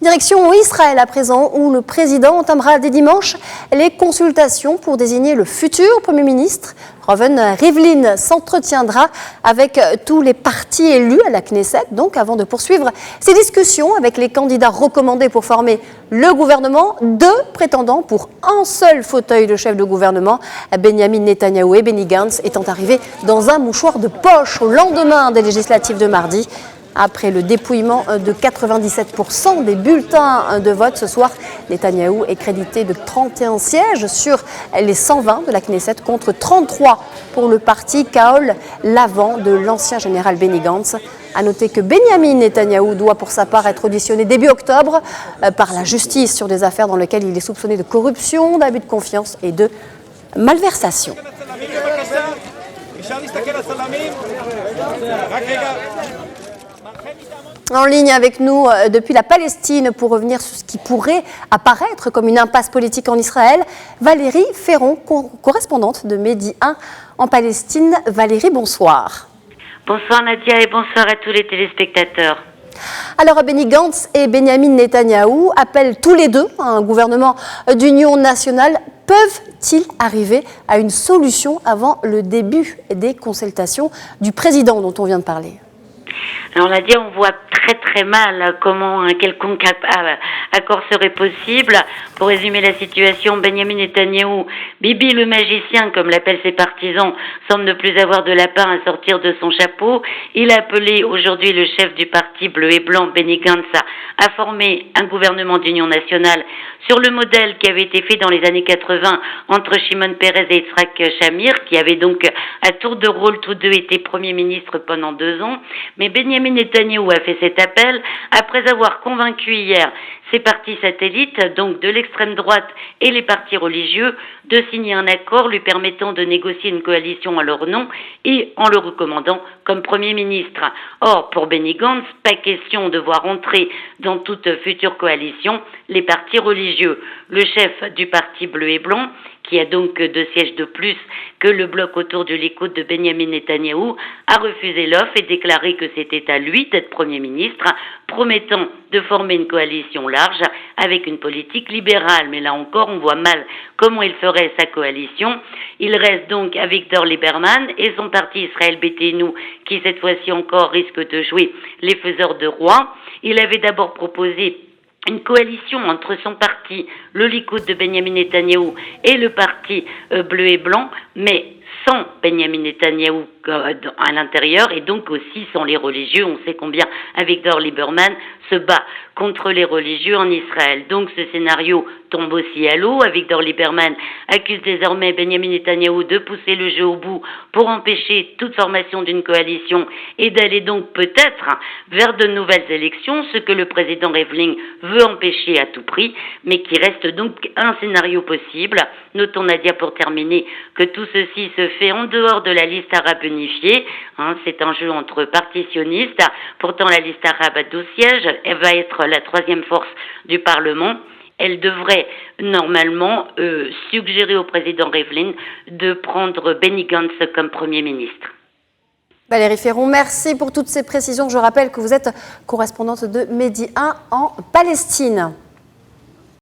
Direction Israël à présent, où le président entamera dès dimanche les consultations pour désigner le futur Premier ministre. Reuven Rivlin s'entretiendra avec tous les partis élus à la Knesset, donc avant de poursuivre ses discussions avec les candidats recommandés pour former le gouvernement. Deux prétendants pour un seul fauteuil de chef de gouvernement, Benjamin Netanyahou et Benny Gantz, étant arrivés dans un mouchoir de poche au lendemain des législatives de mardi. Après le dépouillement de 97% des bulletins de vote ce soir, Netanyahou est crédité de 31 sièges sur les 120 de la Knesset contre 33 pour le parti Kahol Lavon de l'ancien général Benny Gantz. A noter que Benjamin Netanyahou doit pour sa part être auditionné début octobre par la justice sur des affaires dans lesquelles il est soupçonné de corruption, d'abus de confiance et de malversation. En ligne avec nous depuis la Palestine pour revenir sur ce qui pourrait apparaître comme une impasse politique en Israël, Valérie Ferron, correspondante de Medi 1 en Palestine. Valérie, bonsoir. Bonsoir Nadia et bonsoir à tous les téléspectateurs. Alors Benny Gantz et Benjamin Netanyahou appellent tous les deux à un gouvernement d'union nationale. Peuvent-ils arriver à une solution avant le début des consultations du président dont on vient de parler ? Alors Nadia, on voit très mal comment un quelconque accord serait possible. Pour résumer la situation, Benjamin Netanyahou, Bibi le magicien, comme l'appellent ses partisans, semble ne plus avoir de lapin à sortir de son chapeau. Il a appelé aujourd'hui le chef du parti bleu et blanc, Benny Gantz, à former un gouvernement d'union nationale sur le modèle qui avait été fait dans les années 80 entre Shimon Peres et Yitzhak Shamir, qui avaient donc à tour de rôle tous deux été Premier ministre pendant 2 ans. Mais Benjamin Netanyahou a fait cet appel après avoir convaincu hier ses partis satellites, donc de l'extrême droite et les partis religieux, de signer un accord lui permettant de négocier une coalition à leur nom et en le recommandant comme Premier ministre. Or, pour Benny Gantz, pas question de voir entrer dans toute future coalition les partis religieux. Le chef du parti bleu et blanc, qui a donc 2 sièges de plus que le bloc autour du Likoud de Benjamin Netanyahou, a refusé l'offre et déclaré que c'était à lui d'être Premier ministre, promettant de former une coalition large avec une politique libérale. Mais là encore, on voit mal comment il ferait sa coalition. Il reste donc avec Avigdor Lieberman et son parti Israël Beiteinu, qui cette fois-ci encore risque de jouer les faiseurs de roi. Il avait d'abord proposé une coalition entre son parti, le Likoud de Benjamin Netanyahou, et le parti bleu et blanc, mais sans Benjamin Netanyahou à l'intérieur et donc aussi sans les religieux. On sait combien Avigdor Lieberman se bat contre les religieux en Israël. Donc ce scénario tombe aussi à l'eau. Avigdor Lieberman accuse désormais Benjamin Netanyahou de pousser le jeu au bout pour empêcher toute formation d'une coalition et d'aller donc peut-être vers de nouvelles élections, ce que le président Rivlin veut empêcher à tout prix, mais qui reste donc un scénario possible. Notons, Nadia, pour terminer, que tout ceci se fait en dehors de la liste arabe unifiée. C'est un jeu entre partis sionistes. Pourtant, la liste arabe a 12 sièges. Elle va être la 3e force du Parlement. Elle devrait normalement suggérer au président Rivlin de prendre Benny Gantz comme Premier ministre. Valérie Ferron, merci pour toutes ces précisions. Je rappelle que vous êtes correspondante de Medi 1 en Palestine.